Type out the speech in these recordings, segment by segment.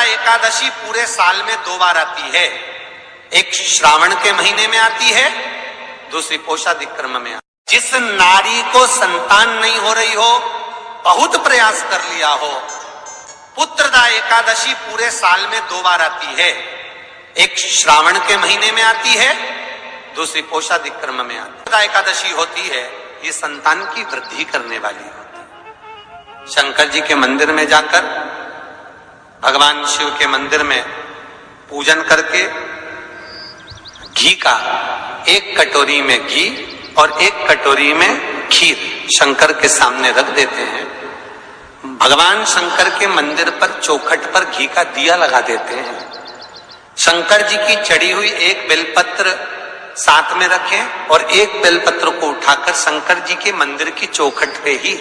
पुत्रदा एकादशी पूरे साल में 2 बार आती है। एक श्रावण के महीने में आती है, दूसरी पोषादिक्रम में आती है। जिस नारी को संतान नहीं हो रही हो, बहुत प्रयास कर लिया हो, पुत्रदा एकादशी पूरे साल में 2 बार आती है। एक श्रावण के महीने में आती है, दूसरी पोषादिक्रम में आती है। पुत्रदा एकादशी होती है, ये संतान की वृद्धि करने वाली होती है। शंकर जी के मंदिर में जाकर, भगवान शिव के मंदिर में पूजन करके घी का 1 कटोरी में घी और 1 कटोरी में खीर शंकर के सामने रख देते हैं। भगवान शंकर के मंदिर पर चौखट पर घी का दिया लगा देते हैं। शंकर जी की चढ़ी हुई 1 बेलपत्र साथ में रखें और 1 बेलपत्र को उठाकर शंकर जी के मंदिर की चौखट पे ही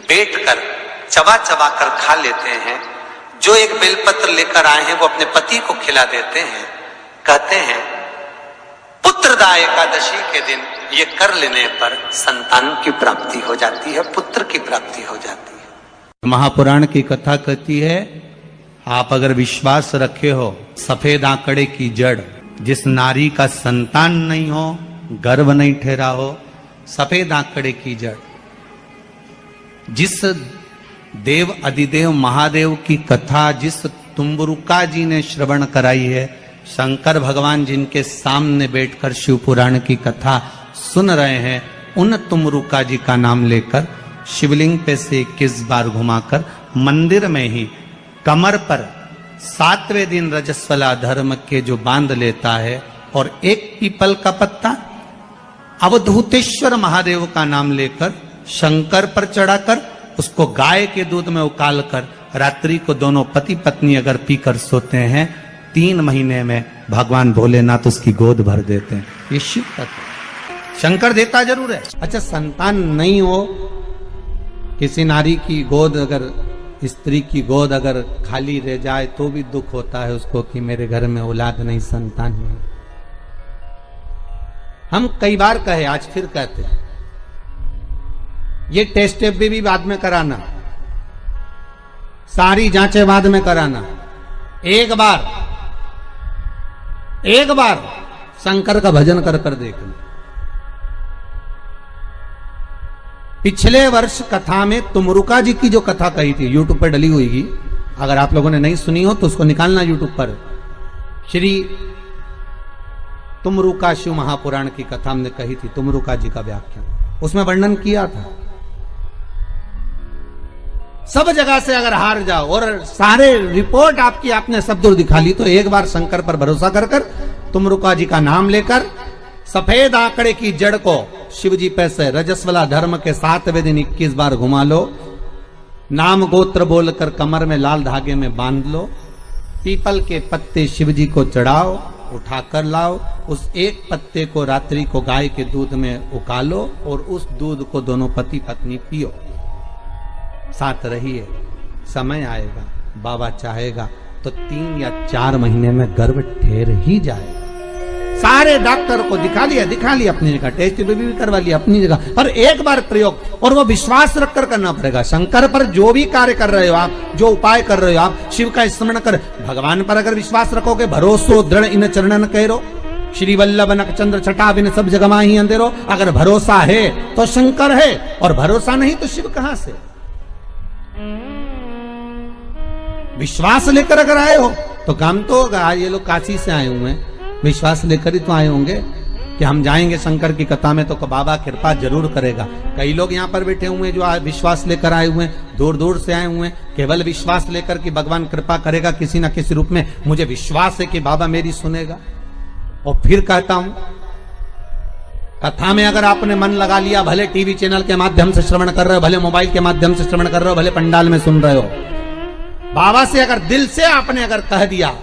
बैठकर चबा चबा कर खा लेते हैं। जो 1 बेलपत्र लेकर आए हैं वो अपने पति को खिला देते हैं। कहते हैं पुत्रदा एकादशी के दिन ये कर लेने पर संतान की प्राप्ति हो जाती है, पुत्र की प्राप्ति हो जाती है। महापुराण की कथा कहती है, आप अगर विश्वास रखे हो, सफेद आंकड़े की जड़, जिस नारी का संतान नहीं हो, गर्भ नहीं ठहरा हो, सफेद आंकड़े की जड़, जिस देव अधिदेव महादेव की कथा जिस तुम्बरुका जी ने श्रवण कराई है, शंकर भगवान जिनके सामने बैठकर शिव पुराण की कथा सुन रहे हैं, उन तुम्बरुका जी का नाम लेकर शिवलिंग पे से 21 बार घुमाकर मंदिर में ही कमर पर 7वें दिन रजस्वला धर्म के जो बांध लेता है और 1 पीपल का पत्ता अवधूतेश्वर महादेव का नाम लेकर शंकर पर चढ़ाकर उसको गाय के दूध में उकाल कर रात्रि को दोनों पति पत्नी अगर पीकर सोते हैं, 3 महीने में भगवान भोलेनाथ उसकी गोद भर देते हैं। ये शिव तत्व। शंकर देता जरूर है। अच्छा, संतान नहीं हो, किसी नारी की गोद अगर, स्त्री की गोद अगर खाली रह जाए तो भी दुख होता है उसको कि मेरे घर में औलाद नहीं, संतान नहीं। हम कई बार कहे, आज फिर कहते हैं, ये टेस्ट भी बाद में कराना, सारी जांचें बाद में कराना। एक बार शंकर का भजन कर कर देखना। पिछले वर्ष कथा में तुमरुका जी की जो कथा कही थी, यूट्यूब पर डली हुई, अगर आप लोगों ने नहीं सुनी हो तो उसको निकालना यूट्यूब पर। श्री तुमरुका शिव महापुराण की कथा हमने कही थी, तुमरुका जी का व्याख्यान, उसमें वर्णन किया था। सब जगह से अगर हार जाओ और सारे रिपोर्ट आपकी आपने सब दूर दिखा ली, तो एक बार शंकर पर भरोसा कर कर तुमरुका जी का नाम लेकर सफेद आंकड़े की जड़ को शिव जी पे से रजस्वला धर्म के 7वें दिन 21 बार घुमा लो, नाम गोत्र बोलकर कमर में लाल धागे में बांध लो, पीपल के पत्ते शिव जी को चढ़ाओ, उठाकर लाओ, उस 1 पत्ते को रात्रि को गाय के दूध में उकालो और उस दूध को दोनों पति पत्नी पियो, साथ रहिए। समय आएगा, बाबा चाहेगा तो 3 या 4 महीने में गर्भ ठहर ही जाएगा। सारे डॉक्टर को दिखा लिया अपनी जगह, टेस्ट भी करवा लिया अपनी जगह, पर एक बार प्रयोग, और वो विश्वास रखकर करना पड़ेगा। शंकर पर जो भी कार्य कर रहे हो आप, जो उपाय कर रहे हो आप, शिव का स्मरण कर, भगवान पर अगर विश्वास रखोगे, भरोसो दृढ़ इन चरणन करो, श्री वल्लभ नख चंद्र छटा बिन सब जगमा ही अंधेरो। अगर भरोसा है तो शंकर है, और भरोसा नहीं तो शिव कहां से। विश्वास लेकर अगर आए हो तो काम तो होगा। ये लोग काशी से आए हुए हैं, विश्वास लेकर ही तो आए होंगे कि हम जाएंगे शंकर की कथा में तो बाबा कृपा जरूर करेगा। कई लोग यहाँ पर बैठे हुए हैं जो विश्वास लेकर आए हुए हैं, दूर दूर से आए हुए हैं, केवल विश्वास लेकर कि भगवान कृपा करेगा किसी न किसी रूप में, मुझे विश्वास है कि बाबा मेरी सुनेगा। और फिर कहता हूं, कथा में अगर आपने मन लगा लिया, भले टीवी चैनल के माध्यम से श्रवण कर रहे हो, भले मोबाइल के माध्यम से श्रवण कर रहे हो, भले पंडाल में सुन रहे हो, बाबा से अगर दिल से आपने अगर कह दिया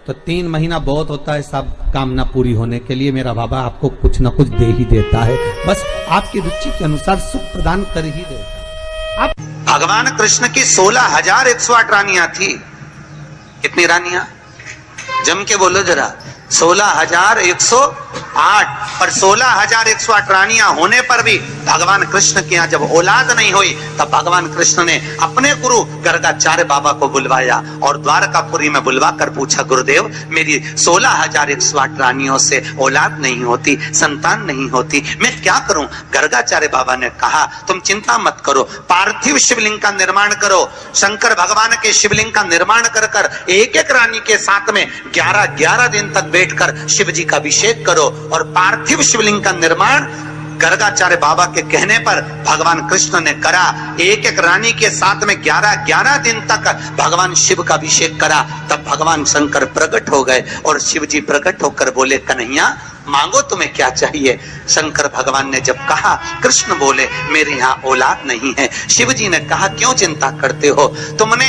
तो 3 महीना बहुत होता है सब कामना पूरी होने के लिए। मेरा बाबा आपको कुछ न कुछ दे ही देता है, बस आपकी रुचि के अनुसार सुख प्रदान कर ही देता है। भगवान कृष्ण की 16,108 रानियां थी। कितनी रानियां? जम के बोलो जरा। 16,108 8 और 16,108 रानियां होने पर भी भगवान कृष्ण के यहाँ जब औलाद नहीं हुई, तब भगवान कृष्ण ने अपने गुरु गर्गाचार्य बाबा को बुलवाया और द्वारकापुरी में बुलवा कर पूछा, गुरुदेव मेरी 16,108 रानियों से औलाद नहीं होती, संतान नहीं होती, मैं क्या करूं? गर्गाचार्य बाबा ने कहा, तुम चिंता मत करो, पार्थिव शिवलिंग का निर्माण करो। शंकर भगवान के शिवलिंग का निर्माण कर कर एक एक रानी के साथ में 11-11 दिन तक बैठकर शिव जी का अभिषेक करो। और पार्थिव शिवलिंग का निर्माण गर्गाचार्य बाबा के कहने पर भगवान कृष्ण ने करा। एक एक रानी के साथ में 11-11 दिन तक भगवान शिव का अभिषेक करा। तब भगवान शंकर प्रकट हो गए और शिव जी प्रकट होकर बोले, कन्हैया मांगो तुम्हें क्या चाहिए? शंकर भगवान ने जब कहा, कृष्ण बोले मेरे यहाँ औलाद नहीं है। शिव जी ने कहा, क्यों चिंता करते हो? तुमने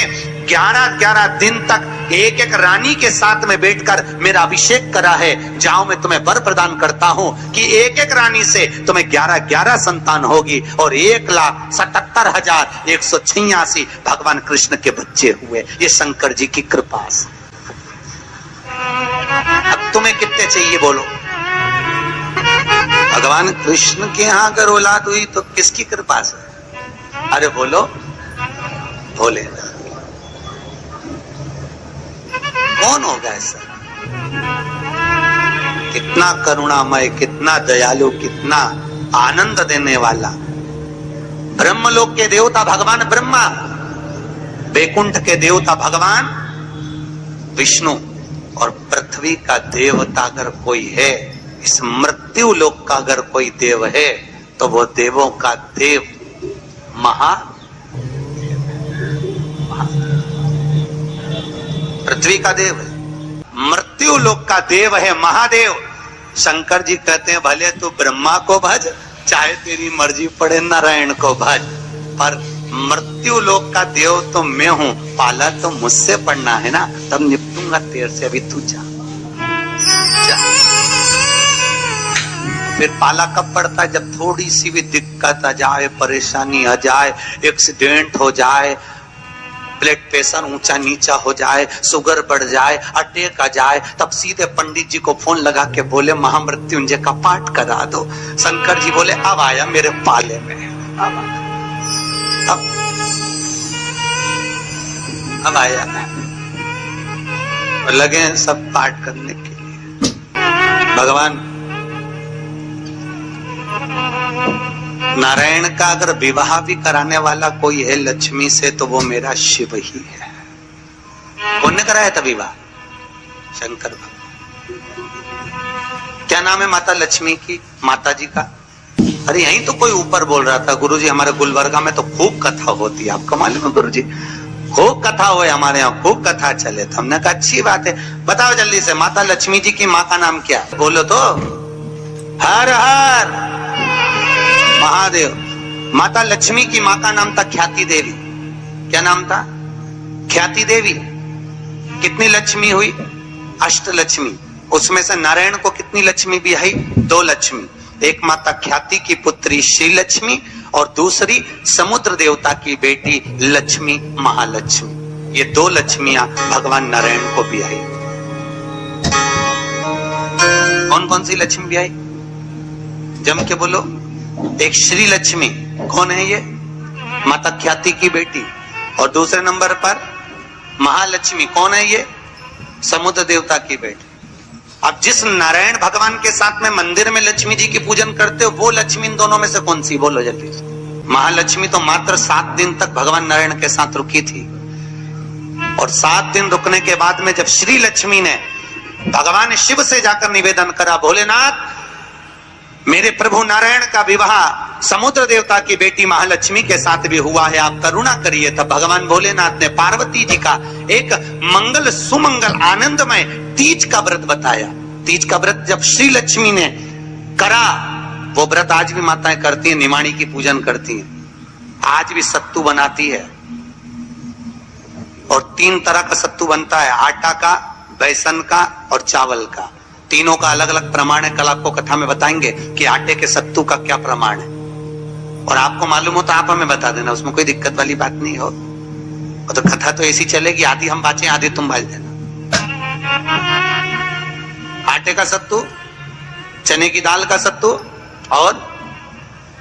11-11 दिन तक एक एक रानी के साथ में बैठकर मेरा अभिषेक करा है। जाओ मैं तुम्हें वर प्रदान करता हूं कि एक एक रानी से तुम्हें 11-11 संतान होगी और 1,77,186 भगवान कृष्ण के बच्चे हुए। ये शंकर जी की कृपा से। अब तुम्हें कितने चाहिए बोलो? भगवान कृष्ण के यहाँ अगर औलाद हुई तो किसकी कृपा से? अरे बोलो, भोलेनाथ। कौन होगा ऐसा? कितना करुणामय, कितना दयालु, कितना आनंद देने वाला। ब्रह्मलोक के देवता भगवान ब्रह्मा, वैकुंठ के देवता भगवान विष्णु, और पृथ्वी का देवता अगर कोई है, इस मृत्यु लोक का अगर कोई देव है, तो वो देवों का देव पृथ्वी का देव है, मृत्यु लोक का देव है महादेव। शंकर जी कहते हैं, भले तू ब्रह्मा को भज, चाहे तेरी मर्जी पड़े नारायण को भज, पर मृत्यु लोक का देव तो मैं हूं, पाला तो मुझसे पड़ना है ना, तब निपटूंगा तेरे से। अभी तू जा। फिर पाला कब पड़ता है? जब थोड़ी सी भी दिक्कत आ जाए, परेशानी आ जाए, एक्सीडेंट हो जाए, ब्लड प्रेशर ऊंचा नीचा हो जाए, शुगर बढ़ जाए, अटैक आ जाए, तब सीधे पंडित जी को फोन लगा के बोले महामृत्युंजय का पाठ करा दो। शंकर जी बोले, अब आया मेरे पाले में, अब आया। और लगे सब पाठ करने के लिए। भगवान नारायण का अगर विवाह भी कराने वाला कोई है लक्ष्मी से, तो वो मेरा शिव ही है। कौन ने कराया था विवाह? शंकर भगवान। क्या नाम है माता लक्ष्मी की, माता जी का? अरे यहीं तो कोई ऊपर बोल रहा था, गुरुजी हमारे गुलबर्गा में तो खूब कथा होती है। आपको मालूम है गुरुजी, खूब कथा हुए हमारे यहाँ, खूब कथा चले। तो हमने कहा अच्छी बात है, बताओ जल्दी से माता लक्ष्मी जी की माँ का नाम क्या? बोलो तो। हर हर महादेव। माता लक्ष्मी की माँ का नाम था ख्याति देवी। क्या नाम था? ख्याति देवी। कितनी लक्ष्मी हुई? अष्टलक्ष्मी। उसमें से नारायण को कितनी लक्ष्मी भी आई? 2 लक्ष्मी। एक माता ख्याति की पुत्री श्री लक्ष्मी और दूसरी समुद्र देवता की बेटी लक्ष्मी महालक्ष्मी। ये 2 लक्ष्मियां भगवान नारायण को भी आई। कौन कौन सी लक्ष्मी भी आई? जम के बोलो। एक श्री लक्ष्मी, कौन है ये? माता ख्याति की बेटी। और दूसरे नंबर पर महालक्ष्मी, कौन है ये? समुद्र देवता की बेटी। अब जिस नारायण भगवान के साथ में मंदिर में लक्ष्मी जी की पूजन करते हो, वो लक्ष्मी इन दोनों में से कौन सी? बोलो जल्दी। महालक्ष्मी तो मात्र 7 दिन तक भगवान नारायण के साथ रुकी थी, और 7 दिन रुकने के बाद में जब श्री लक्ष्मी ने भगवान शिव से जाकर निवेदन करा, भोलेनाथ मेरे प्रभु नारायण का विवाह समुद्र देवता की बेटी महालक्ष्मी के साथ भी हुआ है, आप करुणा करिए। तब भगवान भोलेनाथ ने पार्वती जी का एक मंगल सुमंगल आनंदमय तीज का व्रत बताया। तीज का व्रत जब श्री लक्ष्मी ने करा, वो व्रत आज भी माताएं करती हैं, निमाणी की पूजन करती हैं। आज भी सत्तू बनाती है, और 3 तरह का सत्तू बनता है, आटा का, बेसन का और चावल का। तीनों का अलग अलग प्रमाण है। कल आपको कथा में बताएंगे कि आटे के सत्तू का क्या प्रमाण है, और आपको मालूम हो तो आप हमें बता देना, उसमें कोई दिक्कत वाली बात नहीं हो। और तो कथा तो ऐसी चलेगी, आधी हम बाँचे आधी तुम बाज देना। आटे का सत्तू चने की दाल का सत्तू और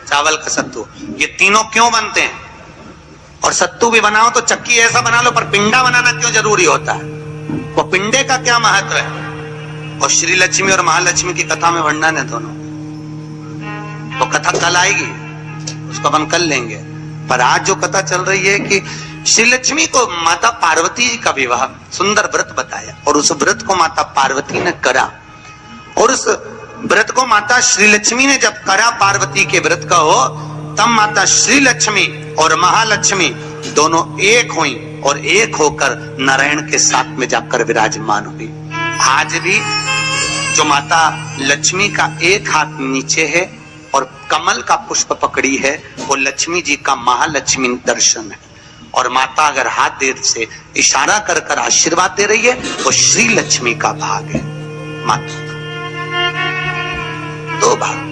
चावल का सत्तू, ये तीनों क्यों बनते हैं? और सत्तू भी बनाओ तो चक्की ऐसा बना लो, पर पिंडा बनाना क्यों जरूरी होता है? वो पिंडे का क्या महत्व है? और श्री लक्ष्मी और महालक्ष्मी की कथा में वर्णन है दोनों। तो कथा कल आएगी, उसको अपन कल लेंगे। पर आज जो कथा चल रही है कि श्री लक्ष्मी को माता पार्वती जी का विवाह, सुंदर व्रत बताया, और उस व्रत को माता पार्वती ने करा। और उस व्रत को माता श्री लक्ष्मी ने जब करा, पार्वती के व्रत का हो, तब माता श्री लक्ष्मी और महालक्ष्मी दोनों एक हुई और एक होकर नारायण के साथ में जाकर विराजमान हुई। आज भी जो माता लक्ष्मी का एक हाथ नीचे है और कमल का पुष्प पकड़ी है, वो लक्ष्मी जी का महालक्ष्मी दर्शन है। और माता अगर हाथ देर से इशारा कर कर आशीर्वाद दे रही है, वो श्री लक्ष्मी का भाग है। माता दो भाग,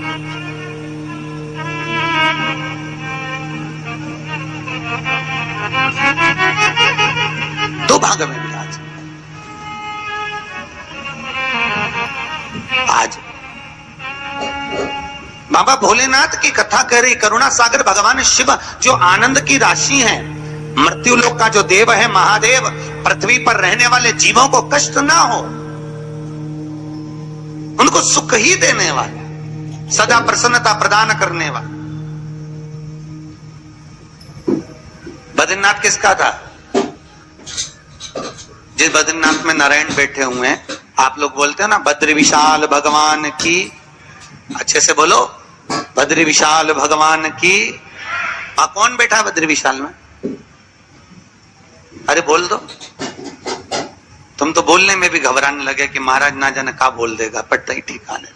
दो भाग में विराज। आज बाबा भोलेनाथ की कथा कह रही, करुणा सागर भगवान शिव जो आनंद की राशि हैं, मृत्यु लोक का जो देव है महादेव, पृथ्वी पर रहने वाले जीवों को कष्ट ना हो, उनको सुख ही देने वाले, सदा प्रसन्नता प्रदान करने वाले। बद्रीनाथ किसका था? जिस बद्रीनाथ में नारायण बैठे हुए हैं, आप लोग बोलते हो ना बद्री विशाल भगवान की, अच्छे से बोलो, बद्री विशाल भगवान की। कौन बैठा है बद्री विशाल में? अरे बोल दो। तुम तो बोलने में भी घबराने लगे कि महाराज ना जाने क्या बोल देगा, पट्टा ही ठिकाने।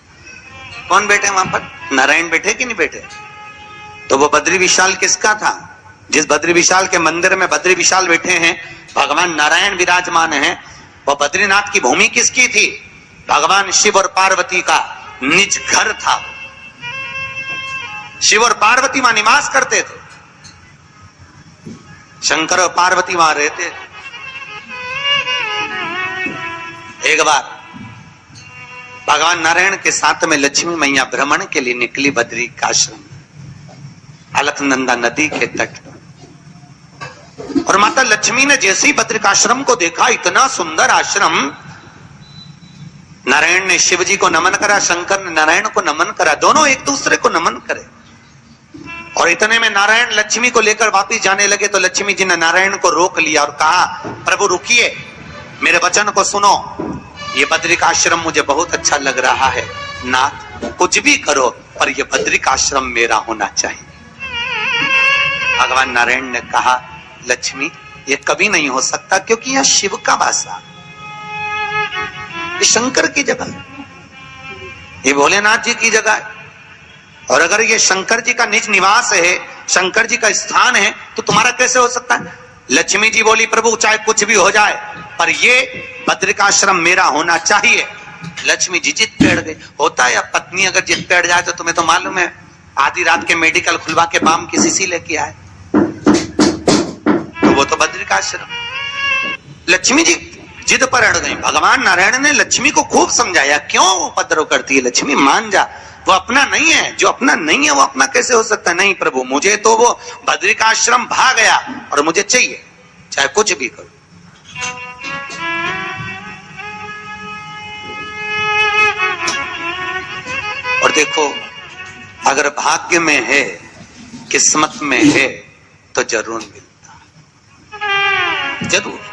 कौन बैठे वहां पर? नारायण बैठे कि नहीं बैठे? तो वो बद्री विशाल किसका था? जिस बद्री विशाल के मंदिर में बद्री विशाल बैठे हैं, भगवान नारायण विराजमान हैं, वो बद्रीनाथ की भूमि किसकी थी? भगवान शिव और पार्वती का निज घर था। शिव और पार्वती वहां निवास करते थे, शंकर और पार्वती वहां रहते थे। एक बार भगवान नारायण के साथ में लक्ष्मी मैया भ्रमण के लिए निकली बद्री का आश्रम, अलकनंदा नदी के तट पर। और माता लक्ष्मी ने जैसे ही बद्रिकाश्रम को देखा, इतना सुंदर आश्रम, नारायण ने शिव जी को नमन करा, शंकर ने नारायण को नमन करा, दोनों एक दूसरे को नमन करे। और इतने में नारायण लक्ष्मी को लेकर वापिस जाने लगे, तो लक्ष्मी जी ने नारायण को रोक लिया और कहा, प्रभु रुकिए, मेरे वचन को सुनो, ये बद्रिकाश्रम मुझे बहुत अच्छा लग रहा है, नाथ कुछ भी करो पर ये बद्रिकाश्रम मेरा होना चाहिए। भगवान नारायण ने कहा, लक्ष्मी ये कभी नहीं हो सकता, क्योंकि यह शिव का वासा, ये शंकर की जगह, ये भोलेनाथ जी की जगह है। और अगर ये शंकर जी का निज निवास है, शंकर जी का स्थान है, तो तुम्हारा कैसे हो सकता है? लक्ष्मी जी बोली, प्रभु चाहे कुछ भी हो जाए पर ये बद्रिकाश्रम मेरा होना चाहिए। लक्ष्मी जी जिद बैठ गई। होता है, अब पत्नी अगर जिद बैठ जाए तो तुम्हें तो मालूम है, आधी रात के मेडिकल खुलवा के बाम की शीशी लेके आए, तो वो तो बद्रिकाश्रम। लक्ष्मी जी जिद पर अड़ गई। भगवान नारायण ने लक्ष्मी को खूब समझाया, क्यों उपद्रव करती है लक्ष्मी, मान जा, वो अपना नहीं है, जो अपना नहीं है वो अपना कैसे हो सकता है? नहीं प्रभु, मुझे तो वो बद्रिकाश्रम भाग गया और मुझे चाहिए, चाहे कुछ भी करो। और देखो, अगर भाग्य में है, किस्मत में है, तो जरूर मिलता, जरूर।